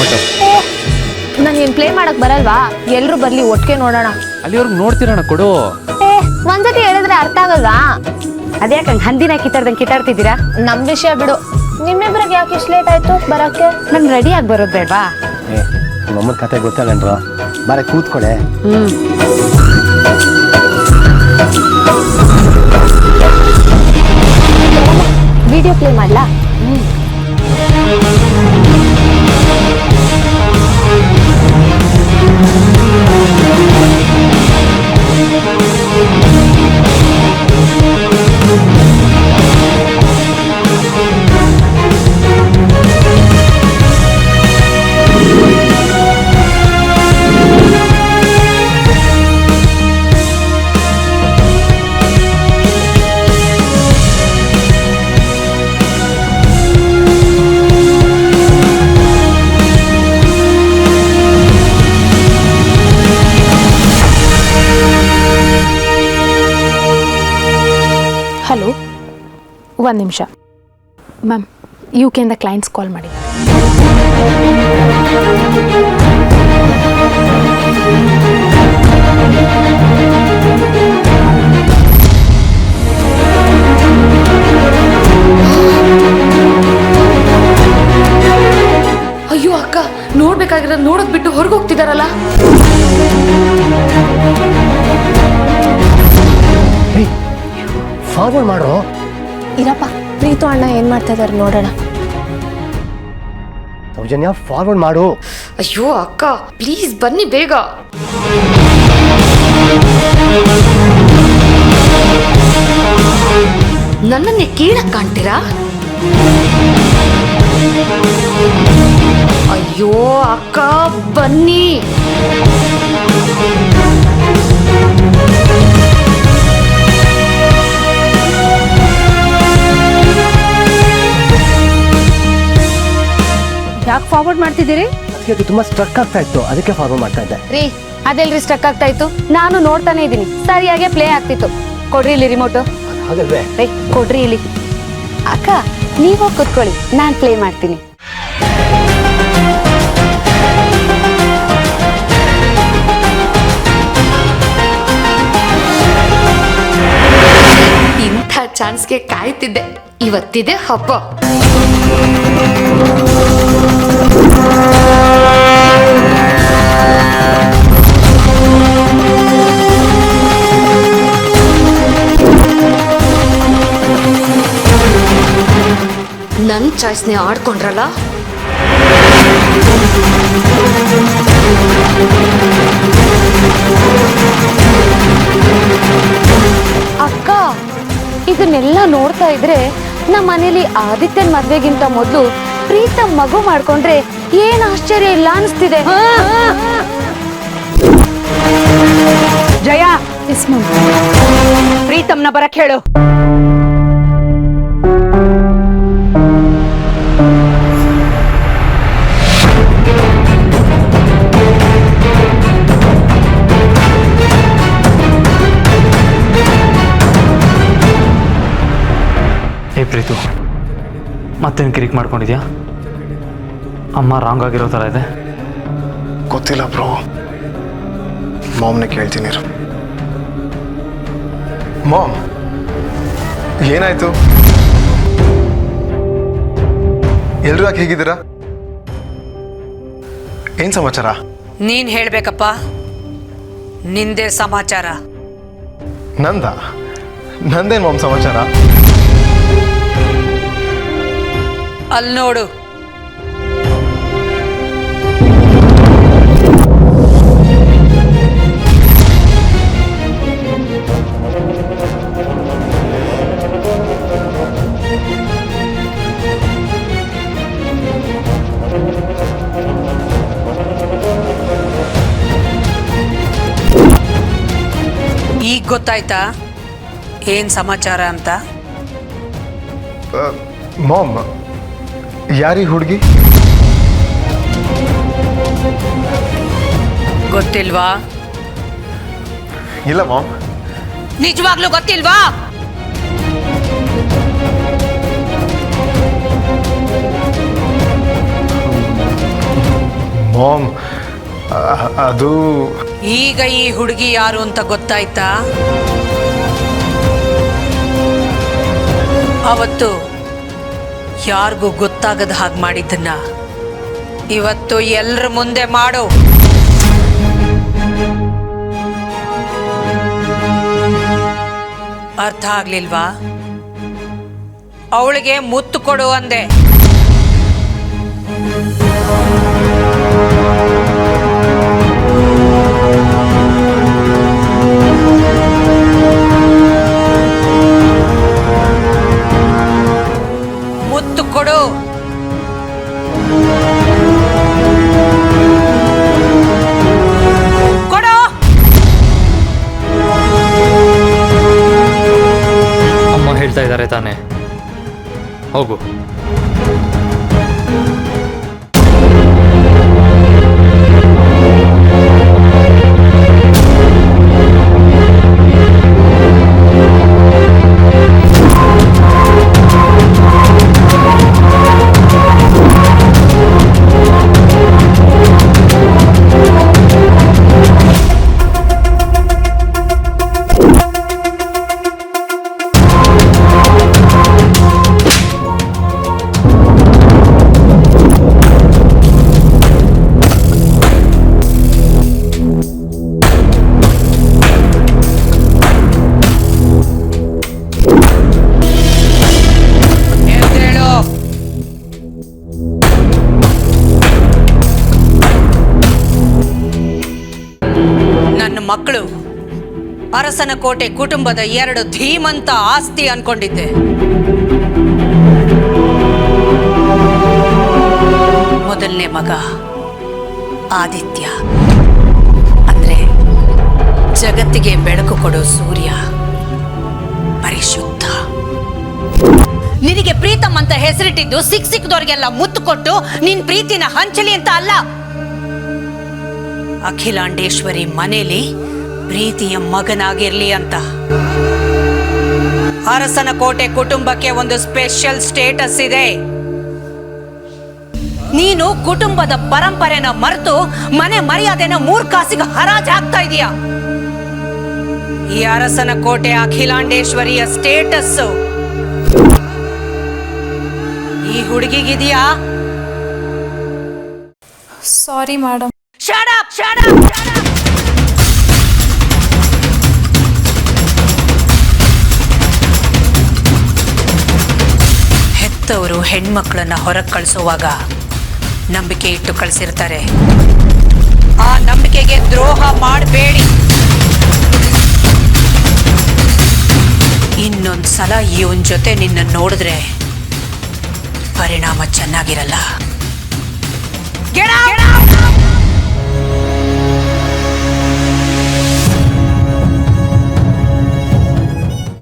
Remote. ನನ್ಗೇನ್ play ಮಾಡಕ್ ಬರಲ್ವಾ? ಎಲ್ರು ಬರ್ಲಿ ಒಟ್ಟಿಗೆ ನೋಡೋಣ. ಅಲ್ಲಿವರೆಗೂ ನೋಡ್ತೀರಣ್ಣ, ಕೊಡು. ಒಂದ್ಸತಿ ಹೇಳಿದ್ರೆ ಅರ್ಥ ಆಗಲ್ವಾ? ಅದ್ಯಾಕಂಗ್ ಹಂದಿನ ಕಿತ್ತಾಡ್ತಿದ್ದೀರಾ? ನಮ್ ವಿಷಯ ಬಿಡು. ನಿಮ್ಮಿಬ್ರಿಗೆ ಯಾಕೆ ಇಷ್ಟು ಲೇಟ್ ಆಯ್ತು ಬರಕ್ಕೆ? ನನ್ ರೆಡಿ ಆಗಿ ಬರೋದ್ ಬೇಡ್ವಾ? ನಮ್ಮನ ಕತೆ ಗೊತ್ತಲ್ಲೇನ್ರ, ಬಾರೆ ಕೂತ್ಕೊಳೆ. ವಿಡಿಯೋ ಪ್ಲೇ ಮಾಡ್ಲಾ? ಹಲೋ, ಒಂದು ನಿಮಿಷ ಮ್ಯಾಮ್. UK ಕ್ಲೈಂಟ್ಸ್ ಕಾಲ್ ಮಾಡಿ. ಅಯ್ಯೋ ಅಕ್ಕ, ನೋಡ್ಬೇಕಾಗಿರೋದು ನೋಡೋದ್ ಬಿಟ್ಟು ಹೊರಗೆ ಹೋಗ್ತಿದಾರಲ್ಲ. ಫಾರ್ವರ್ಡ್ ಮಾಡೋ. ಇರಪ್ಪ, ಪ್ರೀತು ಅಣ್ಣ ಏನ್ ಮಾಡ್ತಾ ಇದಾರೆ ನೋಡೋಣ. ಸೌಜನ್ಯ, ಫಾರ್ವರ್ಡ್ ಮಾಡು. ಅಯ್ಯೋ ಅಕ್ಕ, ಪ್ಲೀಸ್ ಬನ್ನಿ ಬೇಗ. ನನ್ನನ್ನೇ ಕೀಳಕ್ ಕಾಣ್ತೀರಾ? ಅಯ್ಯೋ ಅಕ್ಕ, ಬನ್ನಿ. ಯಾಕೆ ಫಾರ್ವರ್ಡ್ ಮಾಡ್ತಿದ್ದೀರಿ? ಅದು ತುಂಬಾ ಸ್ಟ್ರಕ್ ಆಗ್ತಾ ಇತ್ತು, ಅದಕ್ಕೆ ಫಾರ್ವರ್ಡ್ ಮಾಡ್ತಾ ಇದ್ದೆ. ರೀ, ಅದೆಲ್ರಿ ಸ್ಟಕ್ ಆಗ್ತಾ ಇತ್ತು? ನಾನು ನೋಡ್ತಾನೆ ಇದ್ದೀನಿ, ಸರಿಯಾಗೆ ಪ್ಲೇ ಆಗ್ತಿತ್ತು. ಕೊಡ್ರಿ ಇಲ್ಲಿ ರಿಮೋಟು. ಹಾಗಲ್ವೇ? ರೇ, ಕೊಡ್ರಿ ಇಲ್ಲಿ. ಅಕ್ಕ, ನೀವು ಕುತ್ಕೊಳ್ಳಿ, ನಾನು ಪ್ಲೇ ಮಾಡ್ತೀನಿ. ಇಂಥ ಚಾನ್ಸ್ಗೆ ಕಾಯ್ತಿದ್ದೆ. ಇವತ್ತಿದೆ ಹಬ್ಬ. ನನ್ ಚಾಯ್ಸ್ನೇ ಆಡ್ಕೊಂಡ್ರಲ್ಲ. ಅಕ್ಕ, ಇದನ್ನೆಲ್ಲ ನೋಡ್ತಾ ಇದ್ರೆ ನಮ್ಮ ಮನೇಲಿ ಆದಿತ್ಯನ್ ಮದ್ವೆಗಿಂತ ಮೊದಲು ಪ್ರೀತಮ್ ಮಗು ಮಾಡ್ಕೊಂಡ್ರೆ ಏನ್ ಆಶ್ಚರ್ಯ ಇಲ್ಲ ಅನಿಸ್ತಿದೆ. ಜಯ, ಪ್ರೀತಮ್ನ ಬರಕ್ ಹೇಳು. ಏ ಪ್ರೀತು, ಮತ್ತೇನು ಕಿರಿಕ್ ಮಾಡ್ಕೊಂಡಿದ್ಯಾ? ಅಮ್ಮ ರಾಂಗ್ ಆಗಿರೋ ಥರ ಇದೆ. ಗೊತ್ತಿಲ್ಲ ಬ್ರೋ, ಮಾಮ್ನೆ ಕೇಳ್ತೀನಿ. ಮಾಮ್, ಏನಾಯ್ತು? ಎಲ್ರು ಯಾಕೆ ಹೇಗಿದ್ದೀರಾ? ಏನ್ ಸಮಾಚಾರ? ನೀನ್ ಹೇಳ್ಬೇಕಪ್ಪ, ನಿಂದೇ ಸಮಾಚಾರ. ನಂದೇನ್ ಮಾಮ್ ಸಮಾಚಾರ? ಅಲ್ಲಿ ನೋಡು. ಈಗ ಗೊತ್ತಾಯ್ತಾ ಏನ್ ಸಮಾಚಾರ ಅಂತ? ಮಾಮ್, ಯಾರೀ ಹುಡುಗಿ? ಗೊತ್ತಿಲ್ವಾ? ಇಲ್ಲ ಮಾಮ್. ನಿಜವಾಗ್ಲೂ ಗೊತ್ತಿಲ್ವಾ? ಮಾಮ್ ಅದು ಈಗ ಈ ಹುಡುಗಿ ಯಾರು ಅಂತ ಗೊತ್ತಾಯ್ತಾ? ಅವತ್ತು ಯಾರಿಗೂ ಗೊತ್ತಾಗದ ಹಾಗೆ ಮಾಡಿದ್ದನ್ನ ಇವತ್ತು ಎಲ್ಲರ ಮುಂದೆ ಮಾಡು. ಅರ್ಥ ಆಗ್ಲಿಲ್ವಾ? ಅವಳಿಗೆ ಮುತ್ತು ಕೊಡು ಅಂದೆ. ಮುತ್ತು ಕೊಡು. ಕೊಡು. ಅಮ್ಮ ಹೇಳ್ತಾ ಇದ್ದಾರೆ ತಾನೇ, ಹೋಗು. ನನ್ನ ಮಕ್ಕಳು ಅರಸನ ಕೋಟೆ ಕುಟುಂಬದ 2 ಧೀಮಂತ ಆಸ್ತಿ ಅನ್ಕೊಂಡಿದ್ದೆ. ಮೊದಲನೇ ಮಗ ಆದಿತ್ಯ, ಅಂದ್ರೆ ಜಗತ್ತಿಗೆ ಬೆಳಕು ಕೊಡೋ ಸೂರ್ಯ, ಪರಿಶುದ್ಧ. ನಿನಗೆ ಪ್ರೀತಮ್ ಅಂತ ಹೆಸರಿಟ್ಟಿದ್ದು ಸಿಕ್ದವ್ರಿಗೆಲ್ಲ ಮುತ್ತು ಕೊಟ್ಟು ನಿನ್ ಪ್ರೀತಿನ ಹಂಚಲಿ ಅಂತ ಅಲ್ಲ, ಅಖಿಲಾಂಡೇಶ್ವರಿ ಮನೇಲಿ ಪ್ರೀತಿಯ ಮಗನಾಗಿರ್ಲಿ ಅಂತ. ಅರಸನ ಕೋಟೆ ಕುಟುಂಬಕ್ಕೆ ಒಂದು ಸ್ಪೆಷಲ್ ಸ್ಟೇಟಸ್ ಇದೆ. ನೀನು ಕುಟುಂಬದ ಪರಂಪರೆನ ಮರೆತು ಮನೆ ಮರ್ಯಾದೆನ 3 ಕಾಸಿಗೆ ಹರಾಜು ಹಾಕ್ತಾ ಇದೀಯ. ಈ ಅರಸನ ಕೋಟೆ ಅಖಿಲಾಂಡೇಶ್ವರಿಯ ಸ್ಟೇಟಸ್ ಈ ಹುಡುಗಿಗಿದೆಯಾ? Sorry madam. Shut up! Shut up! Shut up! ಹೆತ್ತವರು ಹೆಣ್ಮಕ್ಳನ್ನ ಹೊರಗೆ ಕಳಿಸುವಾಗ ನಂಬಿಕೆ ಇಟ್ಟು ಕಳಿಸಿರ್ತಾರೆ. ಆ ನಂಬಿಕೆಗೆ ದ್ರೋಹ ಮಾಡಬೇಡಿ. ಇನ್ನೊಂದ್ಸಲ ಇವನ್ ಜೊತೆ ನಿನ್ನ ನೋಡಿದ್ರೆ ಪರಿಣಾಮ ಚೆನ್ನಾಗಿರಲ್ಲ. Get out!